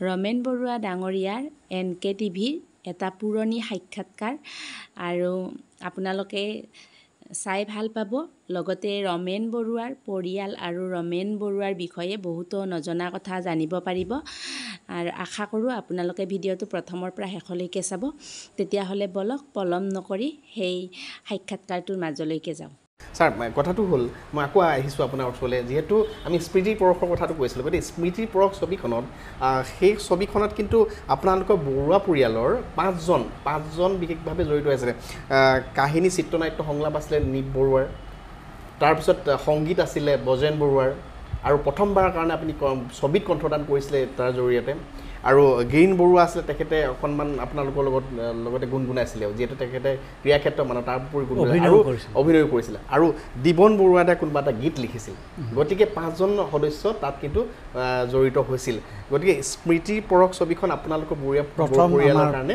ৰমেন বৰুৱা ডাঙৰীয়াৰ NKTVৰ এটা পুৰণি সাক্ষাৎকাৰ আৰু আপোনালোকে চাই ভাল পাব লগতে ৰমেন বৰুৱাৰ পৰিয়াল আৰু ৰমেন বৰুৱাৰ বিষয়ে বহুতো নজনা কথা জানিব পাৰিব আৰু আশা কৰোঁ আপোনালোকে ভিডিঅ'টো প্ৰথমৰ পৰা শেষলৈকে চাব তেতিয়াহ'লে বলক পলম নকৰি সেই সাক্ষাৎকাৰটোৰ মাজলৈকে যাওঁ স্যাৰ কথাটো হ'ল মই আকৌ আহিছোঁ আপোনাৰ ওচৰলৈ যিহেতু আমি স্মৃতি পৰশৰ কথাটো কৈছিলোঁ গতিকে স্মৃতি পৰশ ছবিখনত সেই ছবিখনত কিন্তু আপোনালোকৰ বৰুৱা পৰিয়ালৰ পাঁচজন বিশেষভাৱে জড়িত আছিলে কাহিনী চিত্ৰনাট্য সংলাপ আছিলে নিপ বৰুৱাৰ তাৰপিছত সংগীত আছিলে বজেন বৰুৱাৰ আৰু প্ৰথমবাৰৰ কাৰণে আপুনি ছবিত কণ্ঠদান কৰিছিলে তাৰ জৰিয়তে আৰু গ্ৰীণ বৰুৱা আছিলে তেখেতে অকণমান আপোনালোকৰ লগতে গুণগুণাইছিলে যিহেতু তেখেতে ক্ৰীড়াক্ষেত্ৰ মানুহ তাৰ উপৰি আৰু অভিনয় কৰিছিলে আৰু দিবন বৰুৱাই কোনোবা এটা গীত লিখিছিল গতিকে 5জন সদস্য তাত কিন্তু জড়িত হৈছিল গতিকে স্মৃতি পৰশ ছবিখন আপোনালোকৰ পৰিয়ালৰ কাৰণে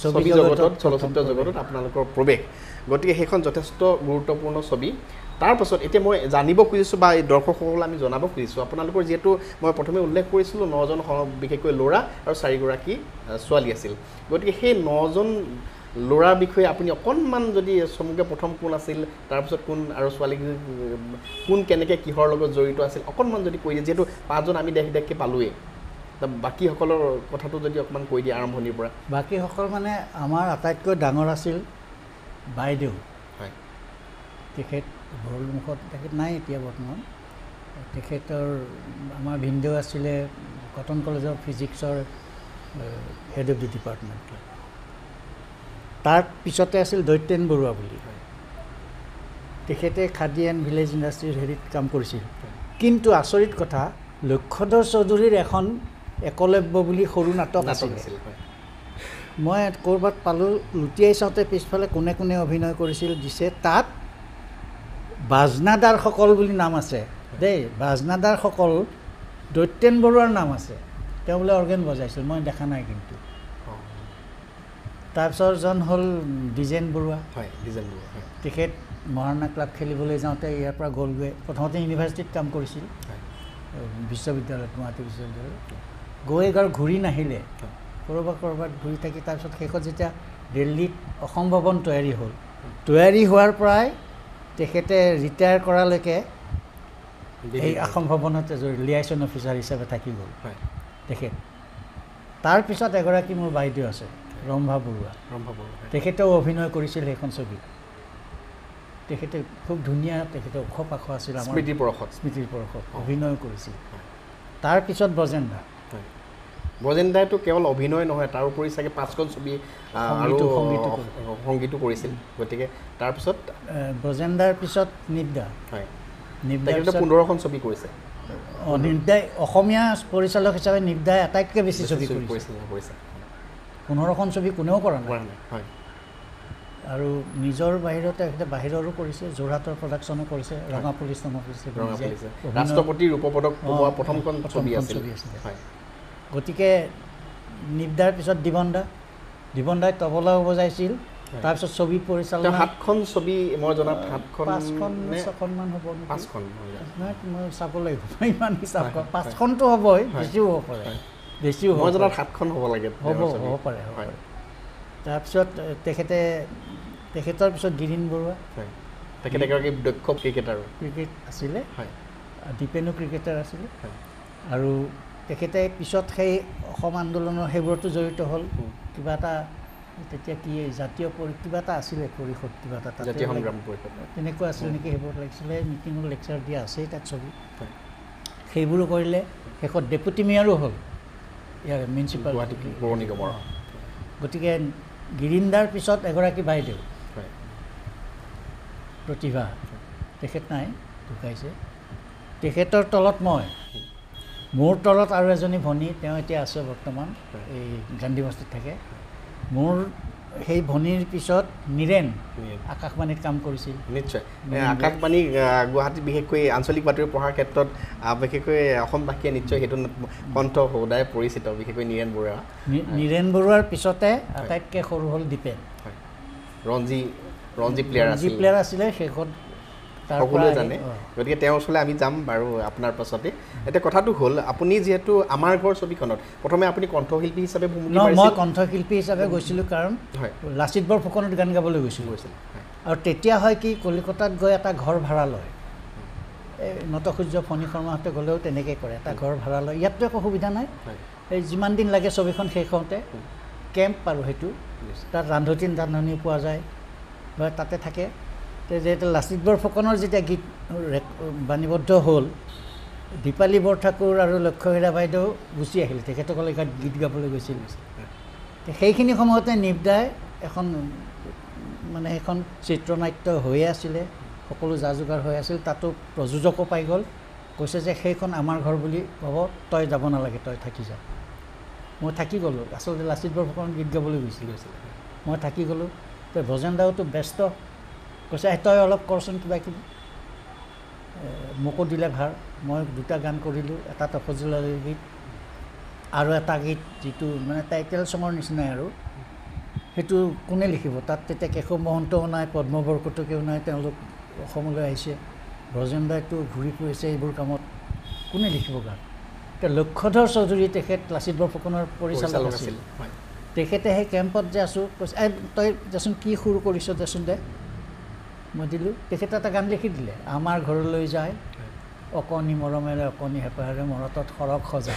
ছবি জগতত চলচ্চিত্ৰ জগতত আপোনালোকৰ প্ৰৱেশ গতিকে সেইখন যথেষ্ট গুৰুত্বপূৰ্ণ ছবি তাৰপাছত এতিয়া মই জানিব খুজিছোঁ বা এই দৰ্শকসকলক আমি জনাব খুজিছোঁ আপোনালোকৰ যিহেতু মই প্ৰথমে উল্লেখ কৰিছিলোঁ 9জন বিশেষকৈ ল'ৰা আৰু 4গৰাকী ছোৱালী আছিল গতিকে সেই 9জন ল'ৰাৰ বিষয়ে আপুনি অকণমান যদি চমুকৈ প্ৰথম কোন আছিল তাৰপিছত কোন আৰু ছোৱালী কোন কেনেকৈ কিহৰ লগত জড়িত আছিল অকণমান যদি কৈ দিয়ে যিহেতু 5জন আমি দেখকৈ পালোৱেই বাকীসকলৰ কথাটো যদি অকণমান কৈ দিয়ে আৰম্ভণিৰ পৰা বাকীসকল মানে আমাৰ আটাইতকৈ ডাঙৰ আছিল বাইদেউ হয় তেখেত ভৰলুমুখত তেখেত নাই এতিয়া বৰ্তমান তেখেতৰ আমাৰ ভিনদেউ আছিলে কটন কলেজৰ ফিজিক্সৰ হেড অফ দি ডিপাৰ্টমেণ্ট তাৰ পিছতে আছিল দৈত্যেন বৰুৱা বুলি তেখেতে খাদী এণ্ড ভিলেজ ইণ্ডাষ্ট্ৰীৰ হেৰিত কাম কৰিছিল কিন্তু আচৰিত কথা লক্ষ্যধৰ চৌধুৰীৰ এখন একলব্য বুলি সৰু নাটক আছিল মই ক'ৰবাত পালোঁ লুটিয়াই চাওঁতে পিছফালে কোনে কোনে অভিনয় কৰিছিল দিছে তাত বাজনাদাৰসকল বুলি নাম আছে দেই বাজনাদাৰসকল দৈত্যেন বৰুৱাৰ নাম আছে তেওঁ বোলে অৰ্গেন বজাইছিল মই দেখা নাই কিন্তু তাৰপিছত জন হ'ল ডিজেন বৰুৱা তেখেত মহাৰণা ক্লাব খেলিবলৈ যাওঁতে ইয়াৰ পৰা গ'লগৈ প্ৰথমতে ইউনিভাৰ্চিটিত কাম কৰিছিল বিশ্ববিদ্যালয়ত গুৱাহাটী বিশ্ববিদ্যালয়ত গৈ এবাৰ ঘূৰি নাহিলে ক'ৰবাত ঘূৰি থাকি তাৰপিছত শেষত যেতিয়া দিল্লীত অসম ভৱন তৈয়াৰী হোৱাৰ পৰাই তেখেতে ৰিটায়াৰ কৰালৈকে এই অসম ভৱনতে লিয়াইছন অফিচাৰ হিচাপে থাকি গ'ল তেখেত তাৰপিছত এগৰাকী মোৰ বাইদেউ আছে ৰম্ভা বৰুৱা তেখেতেও অভিনয় কৰিছিল সেইখন ছবিত তেখেতে খুব ধুনীয়া তেখেতে ওখ পাখ আছিল আমাৰ স্মৃতিৰ পৰশত অভিনয় কৰিছিল তাৰপিছত বজেনদাইটো কেৱল অভিনয় নহয় তাৰ উপৰি চাগে 5খন ছবি আৰু সংগীতো কৰিছিল গতিকে তাৰপিছত বজেনদাৰ পিছত নিপদা হয় নিপদাই 15খন ছবি কৰিছে নিপদাই অসমীয়া পৰিচালক হিচাপে নিপদাই আটাইতকৈ বেছি ছবি কৰিছে 15খন ছবি কোনেও কৰা নাই হয় আৰু নিজৰ বাহিৰতে তেখেতে বাহিৰৰো কৰিছে যোৰহাটৰ প্ৰডাকশ্যনো কৰিছে ৰঙা পুলিচ ৰাষ্ট্ৰপতি ৰূপপদক পোৱা প্ৰথমখন ছবি আছিল হয় গতিকে নিপদাৰ পিছত দিবনদাই তবলাও বজাইছিল তাৰপিছত ছবি পৰিচালনা 7খন ছবি মই জনাত 5খনমান হ'ব 5খন মই চাব লাগিব ইমান হিচাপ 5খনটো হ'বই বেছিও হ'ব পাৰে মই জনাত 7খন হ'ব লাগে হ'ব পাৰে তাৰপিছত তেখেতৰ পিছত গিৰীণ বৰুৱা তেখেতে এগৰাকী দক্ষ ক্ৰিকেট আছিলে দীপেনো ক্ৰিকেটাৰ আছিলে আৰু তেখেতে পিছত সেই অসম আন্দোলনৰ সেইবোৰতো জড়িত হ'ল কিবা এটা তেতিয়া কি জাতীয় কিবা এটা আছিলে পৰিষদ কিবা এটা জাতীয় সংগ্ৰাম পৰিষদ তেনেকুৱা আছিল নেকি সেইবোৰত লাগিছিলে মিটিঙত লেকচাৰ দিয়া আছেই তাত ছবি সেইবোৰো কৰিলে শেষত ডেপুটি মেয়ৰো হ'ল ইয়াৰ মিউনিচিপাল পৌৰ নিগমৰ গতিকে গিৰীন্দাৰ পিছত এগৰাকী বাইদেউ প্ৰতিভা তেখেত নাই ঢুকাইছে তেখেতৰ তলত মোৰ তলত আৰু এজনী ভনী তেওঁ এতিয়া আছে বৰ্তমান এই গান্ধী বস্তিত থাকে মোৰ সেই ভনীৰ পিছত নীৰেণ আকাশবাণীত কাম কৰিছিল নিশ্চয় আকাশবাণী গুৱাহাটীত বিশেষকৈ আঞ্চলিক বাতৰি পঢ়াৰ ক্ষেত্ৰত বিশেষকৈ অসমবাসীয়ে নিশ্চয় সেইটো কণ্ঠ সদায় পৰিচিত বিশেষকৈ নীৰেণ বৰুৱাৰ পিছতে আটাইতকৈ সৰু হ'ল দীপেন ৰঞ্জী প্লেয়াৰ আছিলে শেষত সকলোৱে জানে গতিকে তেওঁৰ ওচৰলৈ আমি যাম বাৰু আপোনাৰ পাছতে এতিয়া কথাটো হ'ল আপুনি যিহেতু আমাৰ ঘৰ ছবিখনত প্ৰথমে আপুনি কণ্ঠশিল্পী হিচাপে ভূমিকা মাৰিছিল মই কণ্ঠশিল্পী হিচাপে গৈছিলোঁ কাৰণ লাচিত বৰফুকনত গান গাবলৈ গৈছিলোঁ আৰু তেতিয়া হয় কি কলিকতাত গৈ এটা ঘৰ ভাড়া লয় এই নটসূৰ্য ফণী শৰ্মাহঁতে গ'লেও তেনেকৈ কৰে এটা ঘৰ ভাড়া লয় ইয়াততো একো সুবিধা নাই এই যিমান দিন লাগে ছবিখন শেষ হওঁতে কেম্প আৰু সেইটো তাত ৰান্ধনি পোৱা যায় বা তাতে থাকে যেতিয়া লাচিত বৰফুকনৰ যেতিয়া গীত বাণীবদ্ধ হ'ল দীপালী বৰঠাকুৰ আৰু লক্ষ্যহীৰা বাইদেউ গুচি আহিল তেখেতসকলে গীত গাবলৈ গৈছিল সেইখিনি সময়তে নিপদাই এখন মানে এখন চিত্ৰনাট্য হৈয়ে আছিলে সকলো যা যোগাৰ হৈ আছিল তাতো প্ৰযোজকো পাই গ'ল কৈছে যে সেইখন আমাৰ ঘৰ বুলি ক'ব তই যাব নালাগে তই থাকি যা মই থাকি গ'লোঁ আচলতে লাচিত বৰফুকন গীত গাবলৈ গৈছিলোঁ মই থাকি গ'লোঁ তো ভজেন দাওতো ব্যস্ত কৈছে তই অলপ কৰচোন কিবা কিবি মোকো দিলে ভাৰ মই 2টা গান কৰিলোঁ এটা তপজিলালীৰ গীত আৰু এটা গীত যিটো মানে টাইটেল ছঙৰ নিচিনাই আৰু সেইটো কোনে লিখিব তাত তেতিয়া কেশৱ মহন্তও নাই পদ্ম বৰকটকীও নাই তেওঁলোক অসমলৈ আহিছে ভজেন দাইতো ঘূৰি ফুৰিছে এইবোৰ কামত কোনে লিখিব গান এতিয়া লক্ষ্যধৰ চৌধুৰী তেখেত লাচিত বৰফুকনৰ পৰিচালক আছিল তেখেতে সেই কেম্পত যে আছোঁ কৈছে তই দেচোন কি সুৰ কৰিছ দেচোন দে মই দিলোঁ তেখেতে এটা গান লিখি দিলে আমাৰ ঘৰলৈ যায় অকণি মৰমেৰে অকণি হেঁপাহেৰে মৰতত সৰগ সজা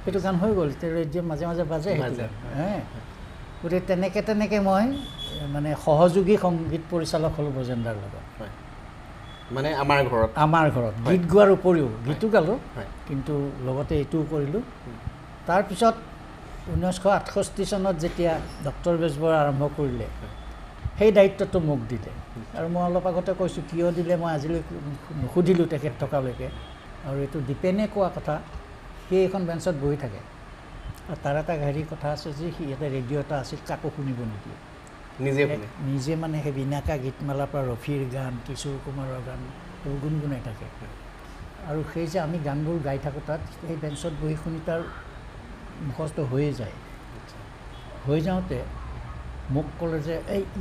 সেইটো গান হৈ গ'ল এতিয়া ৰেডিঅ' মাজে মাজে বাজে সেইটো গতিকে তেনেকৈ মই মানে সহযোগী সংগীত পৰিচালক হ'লোঁ ভজেনদাৰ লগত মানে আমাৰ ঘৰত গীত গোৱাৰ উপৰিও গীতো গালোঁ কিন্তু লগতে এইটোও কৰিলোঁ তাৰপিছত 1968 চনত যেতিয়া ডক্টৰ বেজবৰুৱা আৰম্ভ কৰিলে সেই দায়িত্বটো মোক দিলে আৰু মই অলপ আগতে কৈছোঁ কিয় দিলে মই আজিলৈ নুসুধিলোঁ তেখেত থকালৈকে আৰু এইটো দীপেনে কোৱা কথা সি এইখন বেঞ্চত বহি থাকে আৰু তাৰ এটা হেৰি কথা আছে যে সি ইয়াতে ৰেডিঅ' এটা আছিল কাকো শুনিব নিদিয়ে নিজে মানে সেই বিনাকা গীতমালাৰ পৰা ৰফিৰ গান কিশোৰ কুমাৰৰ গান এইবোৰ গুণগুণাই থাকে আৰু সেই যে আমি গানবোৰ গাই থাকোঁ তাত সেই বেঞ্চত বহি শুনি তাৰ মুখস্থ হৈয়ে যায় হৈ যাওঁতে মোক ক'লে যে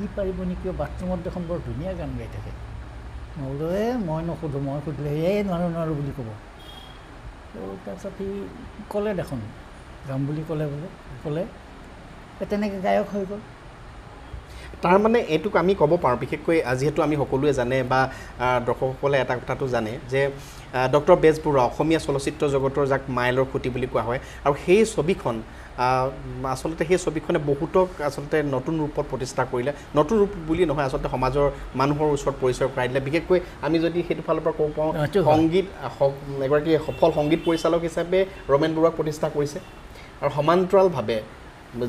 ই পাৰিব নেকি বাথৰুমত দেখোন বৰ ধুনীয়া গান গাই থাকে মই বোলো মই নুসুধোঁ মই সুধিলে নোৱাৰোঁ বুলি ক'ব তাৰপিছত সি ক'লে দেখোন গাম বুলি ক'লে তেনেকৈ গায়ক হৈ গ'ল তাৰমানে এইটোক আমি ক'ব পাৰোঁ বিশেষকৈ যিহেতু আমি সকলোৱে জানে বা দৰ্শকসকলে এটা কথাটো জানে যে ডক্টৰ বেজবৰুৱা অসমীয়া চলচ্চিত্ৰ জগতৰ যাক মাইলৰ খুঁটি বুলি কোৱা হয় আৰু সেই ছবিখন আচলতে সেই ছবিখনে বহুতক আচলতে নতুন ৰূপত প্ৰতিষ্ঠা কৰিলে নতুন ৰূপ বুলি নহয় আচলতে সমাজৰ মানুহৰ ওচৰত পৰিচয় কৰাই দিলে বিশেষকৈ আমি যদি সেইটো ফালৰ পৰা ক'ব পাৰোঁ সংগীত এগৰাকী সফল সংগীত পৰিচালক হিচাপে ৰমেন বৰুৱাক প্ৰতিষ্ঠা কৰিছে আৰু সমান্তৰালভাৱে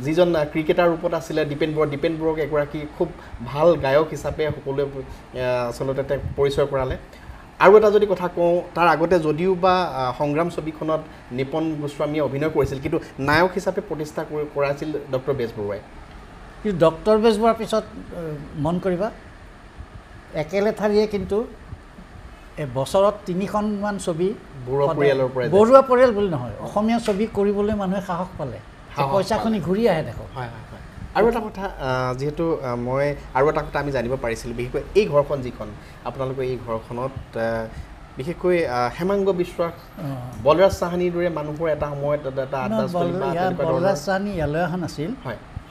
যিজন ক্ৰিকেটাৰ ৰূপত আছিলে দীপেন বৰুৱাক এগৰাকী খুব ভাল গায়ক হিচাপে সকলোৱে আচলতে তেওঁক পৰিচয় কৰালে আৰু এটা যদি কথা কওঁ তাৰ আগতে যদিও বা সংগ্ৰাম ছবিখনত নিপন গোস্বামীয়ে অভিনয় কৰিছিল কিন্তু নায়ক হিচাপে প্ৰতিষ্ঠা কৰাইছিল ডক্টৰ বেজবৰুৱাই কিন্তু ডক্টৰ বেজবৰুৱাৰ পিছত মন কৰিবা একেলেঠাৰিয়ে কিন্তু বছৰত 3খনমান ছবি বৰুৱা পৰিয়াল বুলি নহয় অসমীয়া ছবি কৰিবলৈ মানুহে সাহস পালে পইচাখিনি ঘূৰি আহে দেখো আৰু এটা কথা যেহেতু মই আৰু এটা কথা আমি জানিব পাৰিছিলোঁ বিশেষকৈ এই ঘৰখন যিখন আপোনালোকৰ এই ঘৰখনত বিশেষকৈ হেমাংগ বিশ্বাস বলৰাজ চাহানীৰ দৰে মানুহৰ এটা সময়ত বলৰাজ চাহানী ইয়ালৈ অহা নাছিল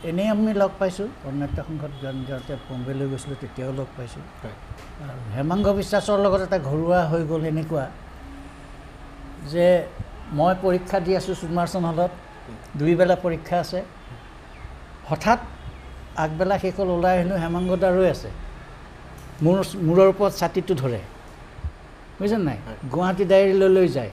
এনেই আমি লগ পাইছোঁ কৰ্ণাট্য সংঘত যাওঁতে বম্বেলৈ গৈছিলোঁ তেতিয়াও লগ পাইছোঁ আৰু হেমাংগ বিশ্বাসৰ লগত এটা ঘৰুৱা হৈ গ'ল এনেকুৱা যে মই পৰীক্ষা দি আছোঁ সুকুমাৰচৰণ হলত 2 বেলা পৰীক্ষা আছে হঠাৎ আগবেলা শেষত ওলাই আহিলোঁ হেমাংগদা ৰৈ আছে মূৰৰ ওপৰত ছাতিটো ধৰে বুজিছে নাই গুৱাহাটী ডায়েৰীলৈ লৈ যায়